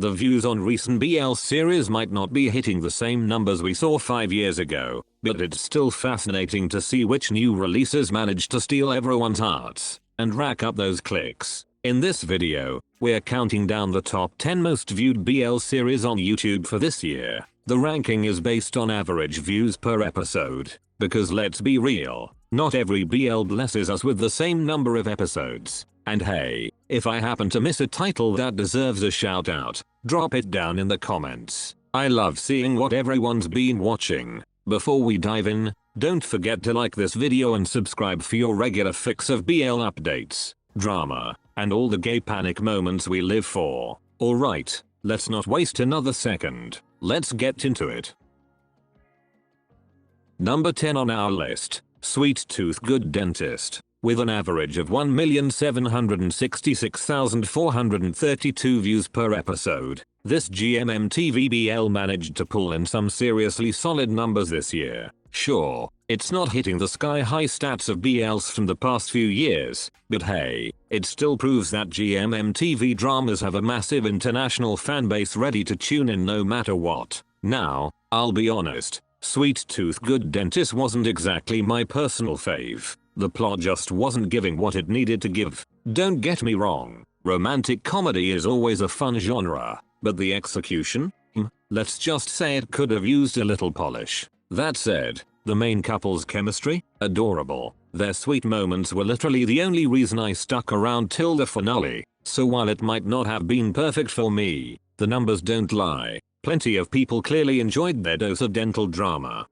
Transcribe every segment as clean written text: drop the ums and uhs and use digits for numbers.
The views on recent BL series might not be hitting the same numbers we saw 5 years ago, but it's still fascinating to see which new releases manage to steal everyone's hearts and rack up those clicks. In this video, we're counting down the top 10 most viewed BL series on YouTube for this year. The ranking is based on average views per episode, because let's be real, not every BL blesses us with the same number of episodes. And hey, if I happen to miss a title that deserves a shout out, drop it down in the comments. I love seeing what everyone's been watching. Before we dive in, don't forget to like this video and subscribe for your regular fix of BL updates, drama, and all the gay panic moments we live for. Alright, let's not waste another second. Let's get into it. Number 10 on our list, Sweet Tooth Good Dentist. With an average of 1,766,432 views per episode, this GMMTV BL managed to pull in some seriously solid numbers this year. Sure, it's not hitting the sky-high stats of BLs from the past few years, but hey, it still proves that GMMTV dramas have a massive international fanbase ready to tune in no matter what. Now, I'll be honest, Sweet Tooth Good Dentist wasn't exactly my personal fave. The plot just wasn't giving what it needed to give. Don't get me wrong, romantic comedy is always a fun genre, but the execution? Let's just say it could have used a little polish. That said, the main couple's chemistry? Adorable. Their sweet moments were literally the only reason I stuck around till the finale, so while it might not have been perfect for me, the numbers don't lie. Plenty of people clearly enjoyed their dose of dental drama.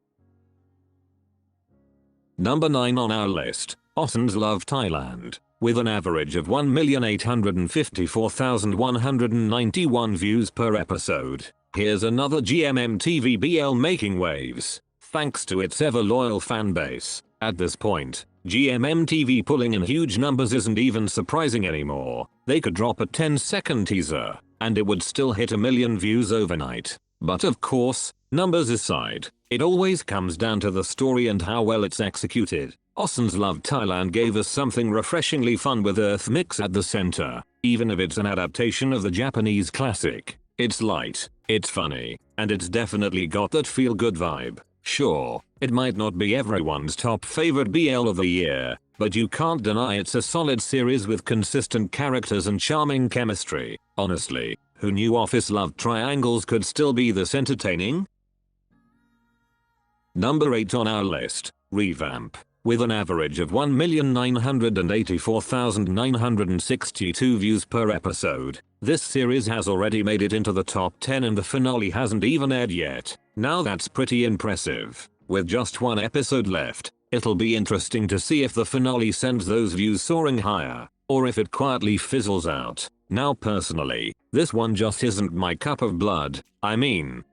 Number 9 on our list, Ossens Love Thailand. With an average of 1,854,191 views per episode, here's another GMMTV BL making waves, thanks to its ever-loyal fanbase. At this point, GMMTV pulling in huge numbers isn't even surprising anymore. They could drop a 10-second teaser, and it would still hit 1 million views overnight. But of course, numbers aside, it always comes down to the story and how well it's executed. Ossens Love Thailand gave us something refreshingly fun with Earth Mix at the center. Even if it's an adaptation of the Japanese classic, it's light, it's funny, and it's definitely got that feel-good vibe. Sure, it might not be everyone's top favorite BL of the year, but you can't deny it's a solid series with consistent characters and charming chemistry. Honestly, who knew office love triangles could still be this entertaining? Number 8 on our list, Revamp. With an average of 1,984,962 views per episode, this series has already made it into the top 10 and the finale hasn't even aired yet. Now that's pretty impressive. With just one episode left, it'll be interesting to see if the finale sends those views soaring higher, or if it quietly fizzles out. Now personally, this one just isn't my cup of blood. I mean,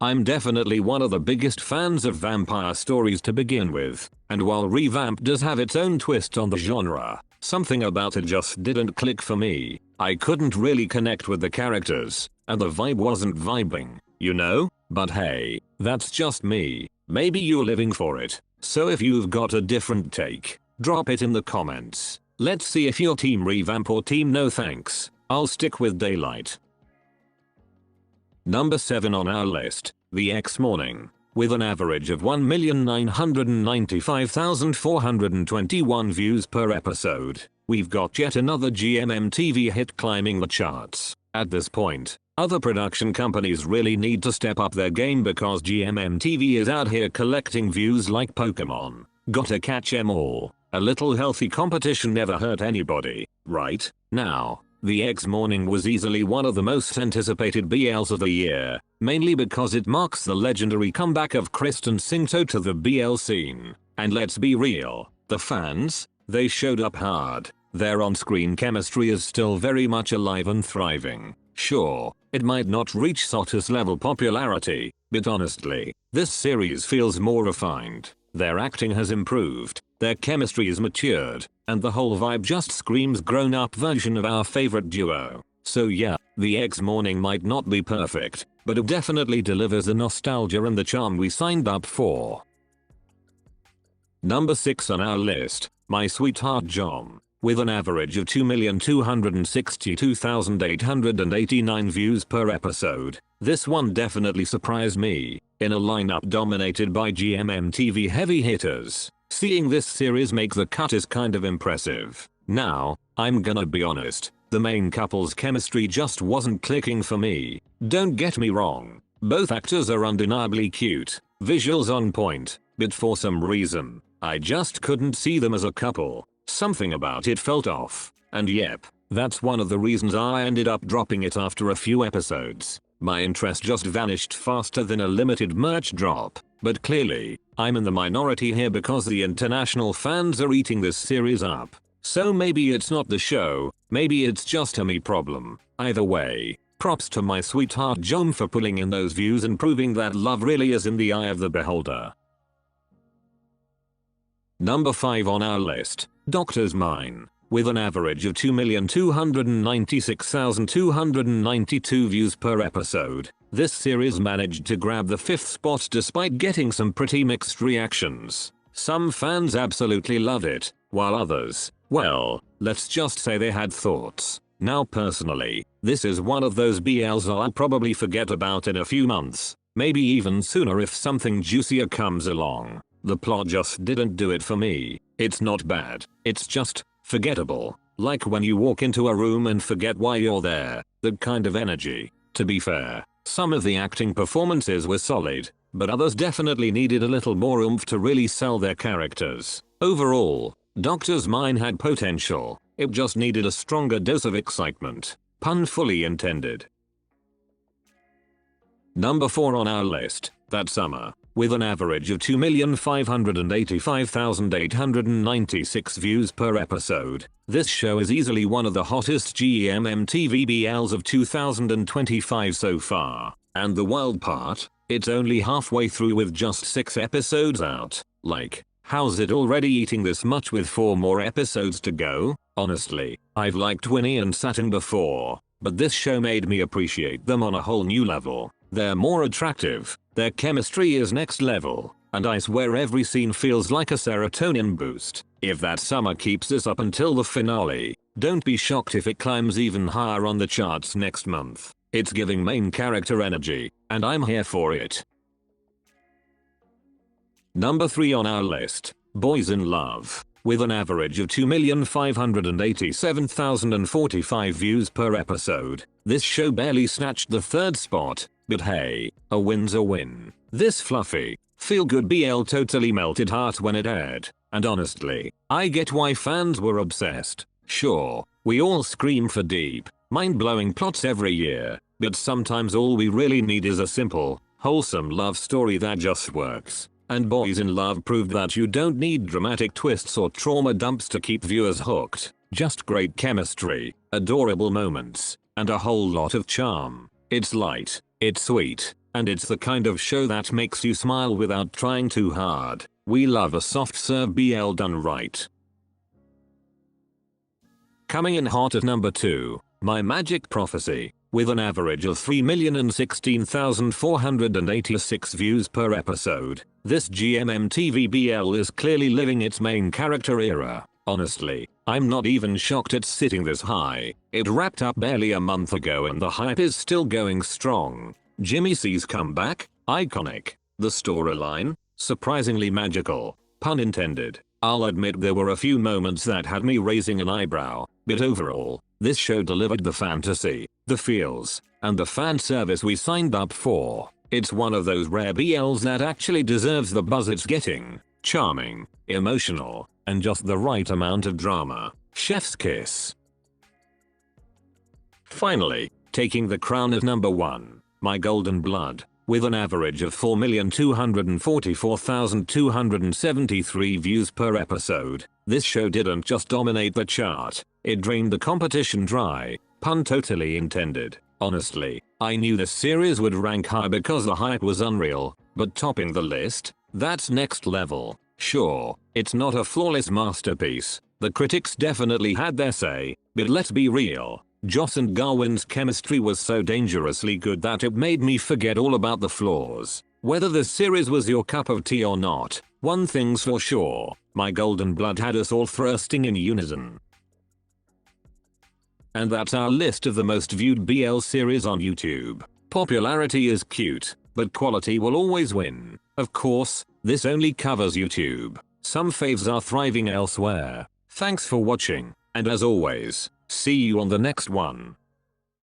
I'm definitely one of the biggest fans of vampire stories to begin with, and while Revamp does have its own twist on the genre, something about it just didn't click for me. I couldn't really connect with the characters, and the vibe wasn't vibing, you know? But hey, that's just me. Maybe you're living for it, so if you've got a different take, drop it in the comments. Let's see if you're team Revamp or team no thanks. I'll stick with Daylight. Number 7 on our list, The X Morning. With an average of 1,995,421 views per episode, we've got yet another GMMTV hit climbing the charts. At this point, other production companies really need to step up their game because GMMTV is out here collecting views like Pokemon. Gotta catch 'em all. A little healthy competition never hurt anybody, right? Now, The X Morning was easily one of the most anticipated BLs of the year, mainly because it marks the legendary comeback of Kristen Singto to the BL scene. And let's be real, the fans, they showed up hard. Their on-screen chemistry is still very much alive and thriving. Sure, it might not reach Sotus level popularity, but honestly, this series feels more refined. Their acting has improved, their chemistry is matured, and the whole vibe just screams grown-up version of our favorite duo. So yeah, The X Morning might not be perfect, but it definitely delivers the nostalgia and the charm we signed up for. Number 6 on our list, My Sweetheart John. with an average of 2,262,889 views per episode. This one definitely surprised me, in a lineup dominated by GMMTV heavy hitters. Seeing this series make the cut is kind of impressive. Now, I'm gonna be honest, the main couple's chemistry just wasn't clicking for me. Don't get me wrong, both actors are undeniably cute, visuals on point, but for some reason, I just couldn't see them as a couple. Something about it felt off, and yep, that's one of the reasons I ended up dropping it after a few episodes. My interest just vanished faster than a limited merch drop, but clearly, I'm in the minority here because the international fans are eating this series up. So maybe it's not the show, maybe it's just a me problem. Either way, props to my sweetheart Joan for pulling in those views and proving that love really is in the eye of the beholder. Number 5 on our list, Doctor's Mine. With an average of 2,296,292 views per episode, this series managed to grab the 5th spot despite getting some pretty mixed reactions. Some fans absolutely loved it, while others, well, let's just say they had thoughts. Now personally, this is one of those BLs I'll probably forget about in a few months, maybe even sooner if something juicier comes along. The plot just didn't do it for me. It's not bad, it's just forgettable, like when you walk into a room and forget why you're there, that kind of energy. To be fair, some of the acting performances were solid, but others definitely needed a little more oomph to really sell their characters. Overall, Doctor's Mine had potential, it just needed a stronger dose of excitement. Pun fully intended. Number 4 on our list, That Summer. With an average of 2,585,896 views per episode, this show is easily one of the hottest GMMTV BLs of 2025 so far. And the wild part, it's only halfway through with just 6 episodes out. Like, how's it already eating this much with 4 more episodes to go? Honestly, I've liked Winnie and Saturn before, but this show made me appreciate them on a whole new level. They're more attractive, their chemistry is next level, and I swear every scene feels like a serotonin boost. If That Summer keeps this up until the finale, don't be shocked if it climbs even higher on the charts next month. It's giving main character energy, and I'm here for it. Number 3 on our list, Boys in Love. With an average of 2,587,045 views per episode, this show barely snatched the 3rd spot, but hey, a win's a win. This fluffy, feel-good BL totally melted heart when it aired, and honestly, I get why fans were obsessed. Sure, we all scream for deep, mind-blowing plots every year, but sometimes all we really need is a simple, wholesome love story that just works. And Boys in Love proved that you don't need dramatic twists or trauma dumps to keep viewers hooked. Just great chemistry, adorable moments, and a whole lot of charm. It's light, it's sweet, and it's the kind of show that makes you smile without trying too hard. We love a soft serve BL done right. Coming in hot at number 2, My Magic Prophecy. With an average of 3,016,486 views per episode, this GMMTV BL is clearly living its main character era. Honestly, I'm not even shocked it's sitting this high. It wrapped up barely a month ago and the hype is still going strong. Jimmy C's comeback, iconic. The storyline, surprisingly magical. Pun intended. I'll admit there were a few moments that had me raising an eyebrow, but overall, this show delivered the fantasy, the feels, and the fan service we signed up for. It's one of those rare BLs that actually deserves the buzz it's getting. Charming, emotional, and just the right amount of drama. Chef's kiss. Finally, taking the crown at number 1, My Golden Blood. With an average of 4,244,273 views per episode, this show didn't just dominate the chart, it drained the competition dry. Pun totally intended. Honestly, I knew this series would rank high because the hype was unreal, but topping the list, that's next level. Sure, it's not a flawless masterpiece, the critics definitely had their say, but let's be real. Joss and Garwin's chemistry was so dangerously good that it made me forget all about the flaws. Whether this series was your cup of tea or not, one thing's for sure, My Golden Blood had us all thirsting in unison. And that's our list of the most viewed BL series on YouTube. Popularity is cute, but quality will always win. Of course, this only covers YouTube. Some faves are thriving elsewhere. Thanks for watching, and as always, see you on the next one.